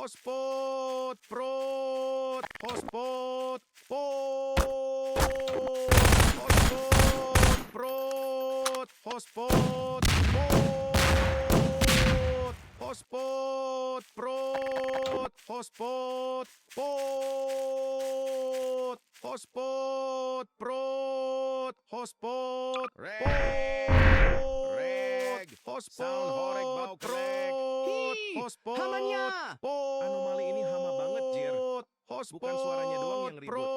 Hotspot, prot, hotspot, pot, hotspot, prot, hotspot, pot, hotspot, prot, hotspot, pot, hotspot, prot, hotspot, reg, sound horeg bau kelek. Hotspot, Hamanya! Anomali ini hama banget, Jir. Bukan suaranya doang yang ribut.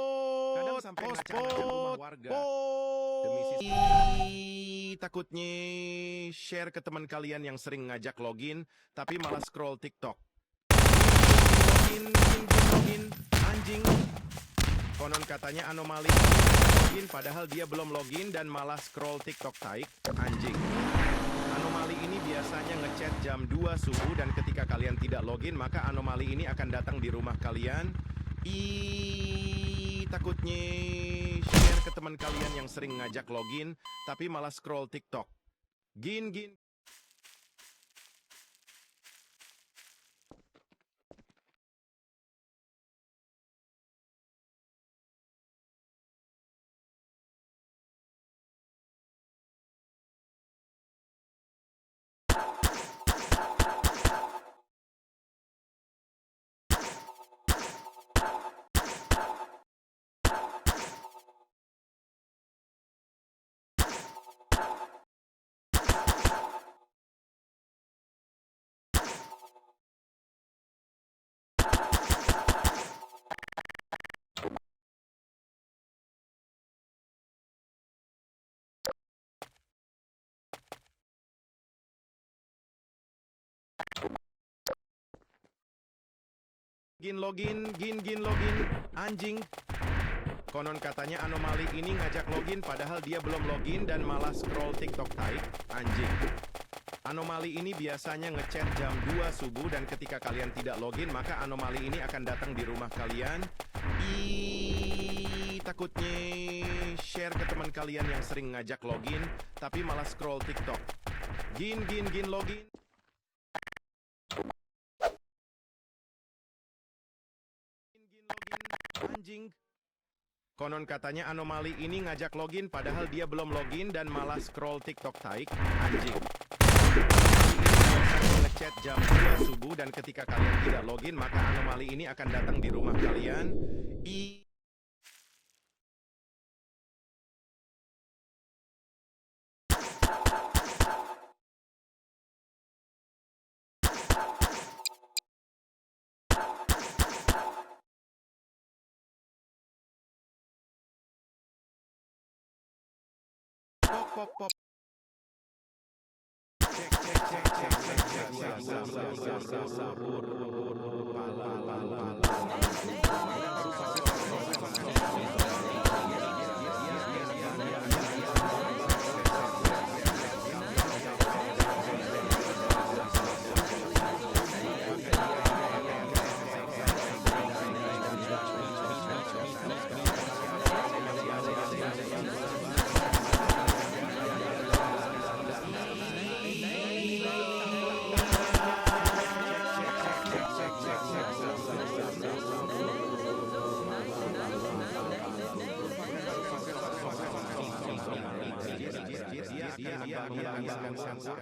Kadang sampai ngacak-ngacak rumah warga. Demi takutnya share ke teman kalian yang sering ngajak login, tapi malah scroll TikTok. Login, anjing. Konon katanya anomali login padahal dia belum login dan malah scroll TikTok taik, anjing. Anomali ini biasanya ngechat jam 2 subuh dan ketika kalian tidak login maka anomali ini akan datang di rumah kalian. Takutnya share ke teman kalian yang sering ngajak login tapi malah scroll TikTok. Gin. Login, anjing. Konon katanya anomali ini ngajak login padahal dia belum login dan malah scroll TikTok taik, anjing. Anomali ini biasanya ngechat jam 2 subuh dan ketika kalian tidak login maka anomali ini akan datang di rumah kalian. Takutnya share ke teman kalian yang sering ngajak login tapi malah scroll TikTok. Gin, login. Anjing. Konon katanya anomali ini ngajak login padahal dia belum login dan malah scroll TikTok taik, anjing. Ngechat jam 2 subuh dan ketika kalian tidak login maka anomali ini akan datang di rumah kalian. Pop.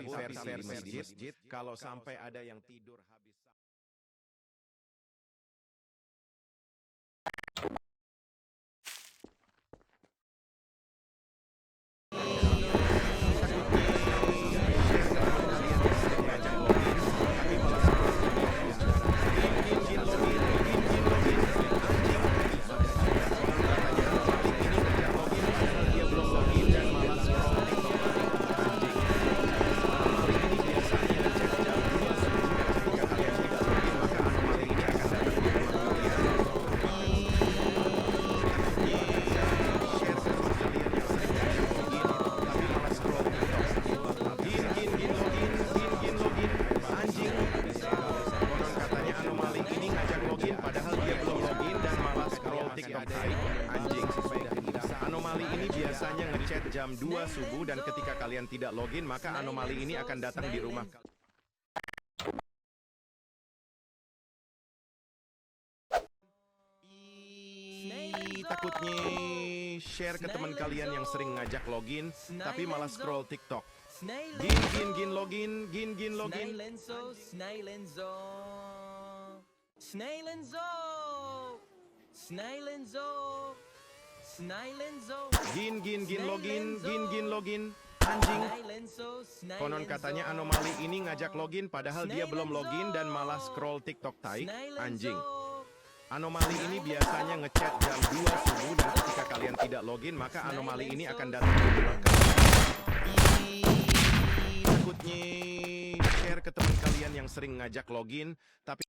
Versi masjid, kalau sampai ada yang tidur habis. TikTok Type, anjing. Anomali ini biasanya ngechat jam 2 subuh dan ketika kalian tidak login maka anomali ini akan datang di rumah kalian. Takutnya share ke teman kalian yang sering ngajak login tapi malah scroll TikTok. Gin login. Gin login. Anjing. Konon katanya anomali ini ngajak login padahal dia belum login dan malah scroll TikTok taik. Anjing. Anomali ini biasanya ngechat jam 2 subuh dan ketika kalian tidak login maka anomali ini akan datang ke rumah kalian. Takutnya share ke teman kalian yang sering ngajak login tapi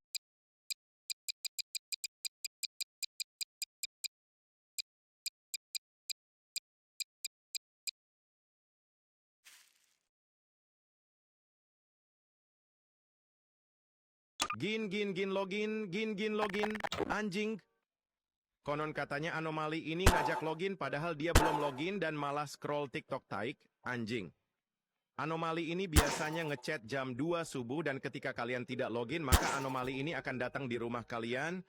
Gin login, anjing. Konon katanya anomali ini ngajak login padahal dia belum login dan malah scroll TikTok taik, anjing. Anomali ini biasanya ngechat jam 2 subuh dan ketika kalian tidak login maka anomali ini akan datang di rumah kalian.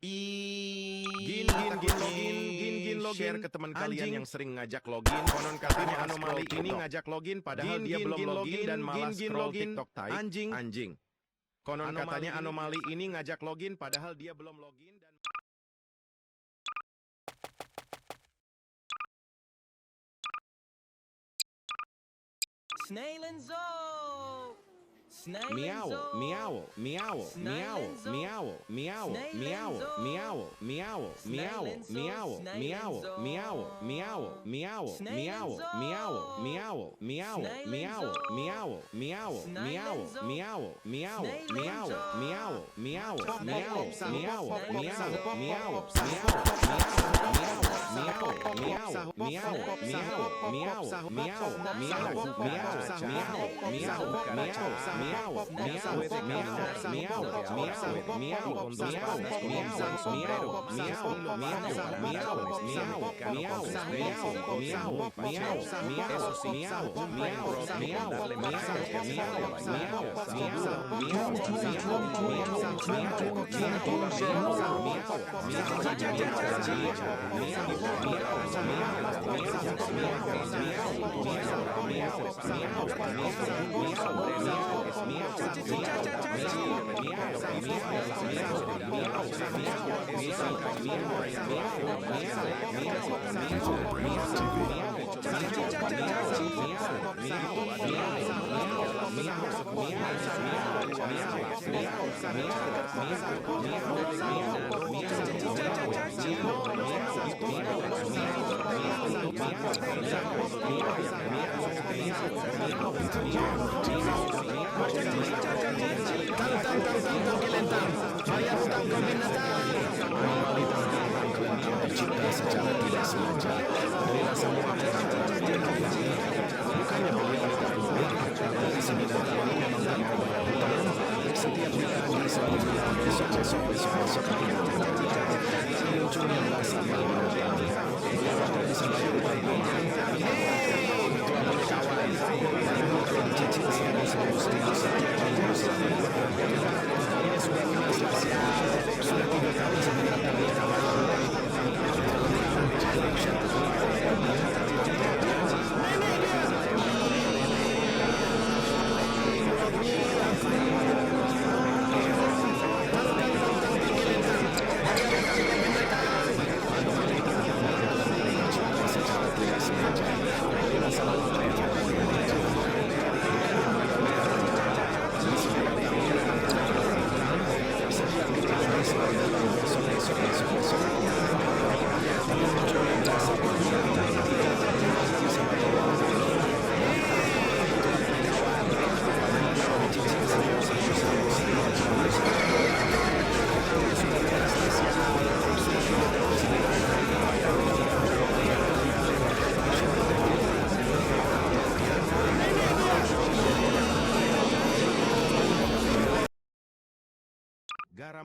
Gin login, share ke teman kalian yang sering ngajak login. Konon katanya anomali ini ngajak login padahal dia belum login dan malah scroll TikTok taik, anjing. Konon katanya anomali ini ngajak login padahal dia belum login dan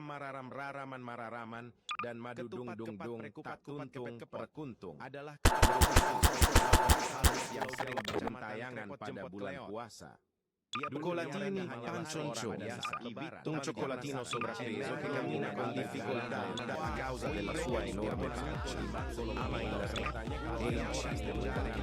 mararam raraman mararaman dan madu dung dung dung tak tuntung perkuntung adalah yang sering bertayangan pada bulan puasa. Colatini pancioncio, un cioccolatino sovrappeso che cammina con difficoltà a causa della sua enorme pancia. Ama il re e insiste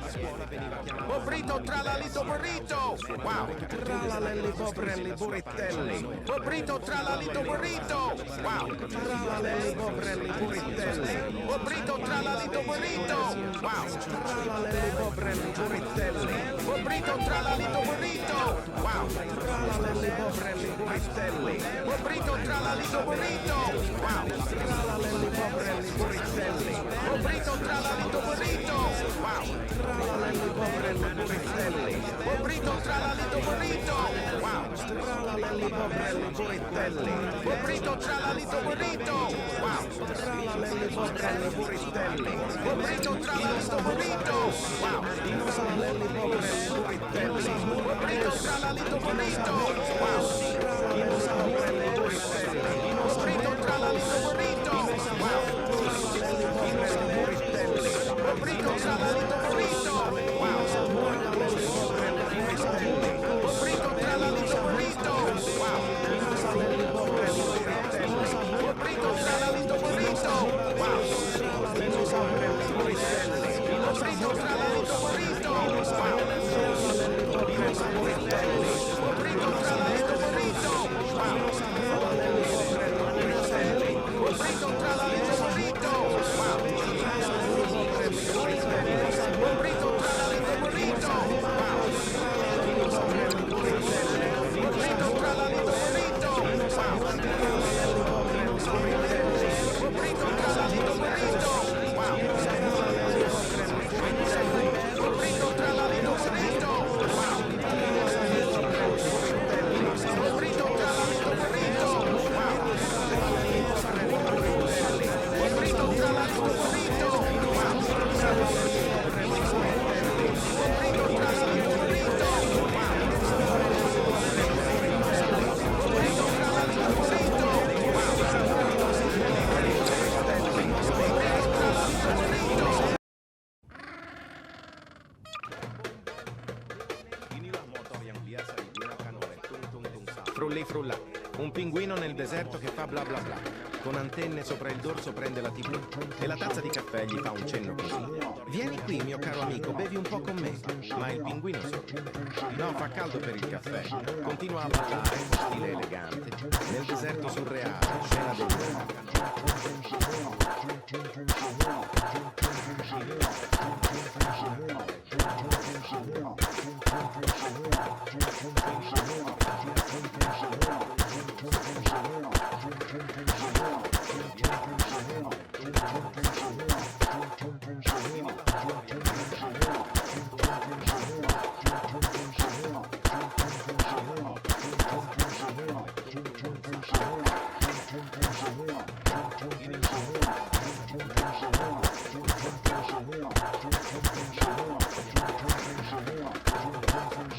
a scuola veniva chiamato Bobrito tralalito burrito! Wow! Tralalelli bobrelli burritelli! Bobrito tralalito burrito! Wow! Tralalelli bobrelli burritelli! Bobrito tralalito burrito! Wow! Tralalelli bobrelli burritelli! Bobrito tralalito burrito! Wow! Tralalelli bobrelli burritelli! Bobrito tralalito burrito! Wow! Tralalelli bobrelli burritelli! Bobrito tralalito burrito! Wow! Tralalelli bobrelli burritelli! Bobrito tralalito burrito! Wow! Tralalelli bobrelli burritelli! Bobrito tralalito burrito! Wow! Tralalelli bobrelli burritelli! Bobrito tralalito burrito! Wow! Tralalelli bobrelli burritelli! Bobrito tralalito burrito! Wow! Tralalelli burritelli! Bobrito tralalito burrito! Wow! Tralalelli bobrelli burritelli! Bobrito tralalito burrito! Wow! Tralalelli bobrelli burritelli! Bobrito tralalito burrito! Wow! Tralalelli bobrelli burritelli! Bobrito tralalito burrito! Wow! Tralalelli bobrelli burritelli! Bobrito tralalito burrito! Wow! Tralalelli bobrelli burritelli! Bobrito tralalito burrito! Wow! Tralalelli bobrelli burritelli! Bobrito tralalito burrito! Wow! Tralalelli bobrelli burritelli! Bobrito tralalito burrito! Wow! Tralalelli bobrelli burritelli! Bobrito tralalito burrito! Wow! Tralalelli bobrelli burritelli! Bobrito tralalito burrito! Wow! Tralalelli bobrelli burritelli! Bobrito tralalito burrito! Wow! Tralalelli bobrelli burritelli! Bobrito tralalito burrito! Wow! Tralalelli bobrelli burritelli! Bobrito tralalito burrito! Wow! Tralalelli bobrelli burritelli! Bobrito tralalito burrito! Wow! Tralalelli bobrelli burritelli! Bobrito tralalito burrito! Wow! Tralalelli bobrelli burritelli! Bobrito tralalito burrito! Inilah motor yang biasa digunakan oleh tung tung tung sapi. Frulli frulla, un pinguino nel deserto che fa bla bla bla. Con antenne sopra il dorso prende la TV e la tazza di caffè gli fa un cenno così. Vieni qui mio caro amico, bevi un po' con me. Ma il pinguino sorride. No, fa caldo per il caffè. Continua a ballare, stile elegante. Nel deserto surreale, scena del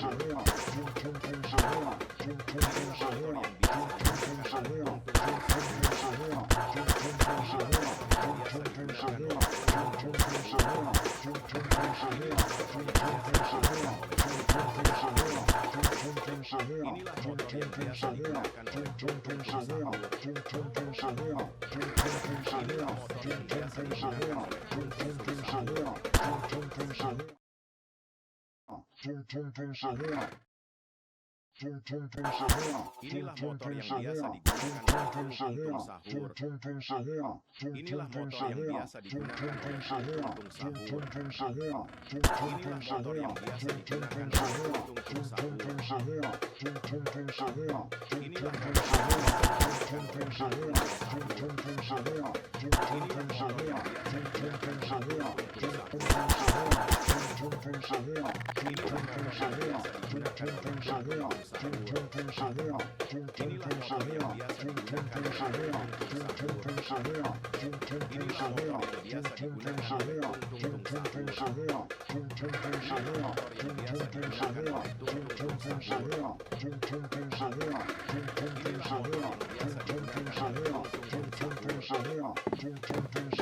Inilah motor yang biasa digunakan untuk sahur. Inilah motor yang biasa digunakan untuk sahur. Inilah motor yang biasa digunakan untuk sahur. Inilah motor yang biasa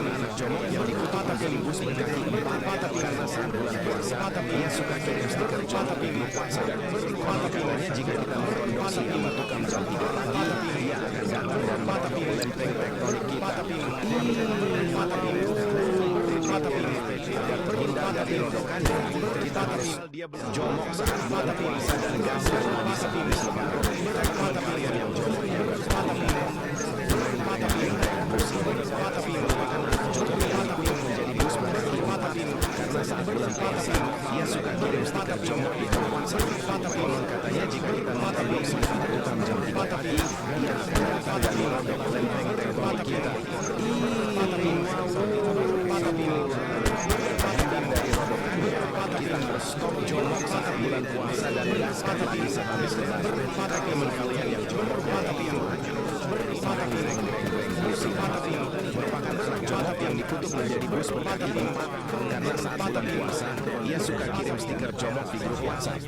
anak jomok yang dikutuk menjadi bus berkaki empat karena saat bulan puasa ia suka kirim stiker jomok di grup WhatsApp. Konon katanya jika kita merondok si Abah Tukang jam 3 pagi, ia akan datang dan merondok lempeng elektronik kita. Agar terhindar dari rondokannya, kita harus jomok saat bulan puasa dan gas karena bisa habis lebaran. Konon kalian yang jomok juga menjadi bus berkaki karena saat bulan puasa ia suka kirim stiker jomok di grup WhatsApp. Konon katanya jika kita nonton si Abah Tukang jam 3 pagi, ia akan datang dan merondok lempeng elektronik kita. Terhindar dari rondokannya, kita harus stop jomok saat bulan puasa dan gas karena bisa habis lebaran. Teman kalian yang jomok merupakan anak jomok yang dikutuk menjadi bus berkaki empat karena saat bulan puasa ia suka kirim stiker jomok di grup WhatsApp.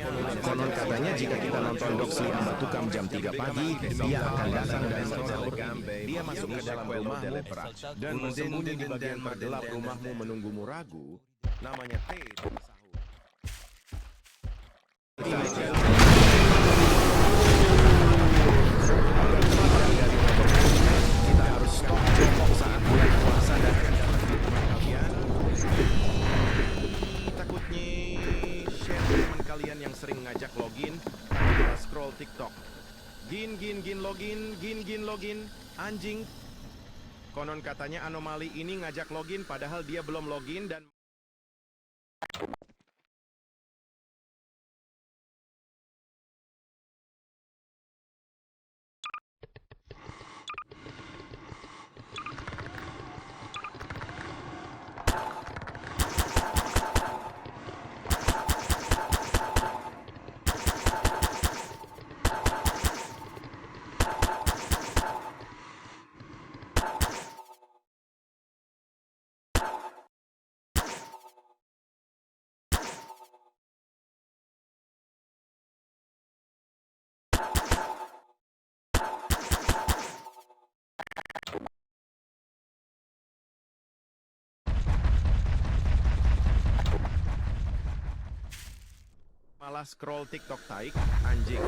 Konon katanya jika kita nonton Doksi Abah Tukang jam 3 pagi, dia akan datang dan menjauh. Dia masuk ke dalam rumahmu dan bersembunyi di bagian tergelap rumahmu menunggumu ragu. Namanya T. Kita harus stop jomok saat bulan puasa dan kalian takutnya share teman kalian yang sering ngajak login kita scroll TikTok. Gin login anjing. Konon katanya anomali ini ngajak login padahal dia belum login dan malah scroll TikTok taik anjing.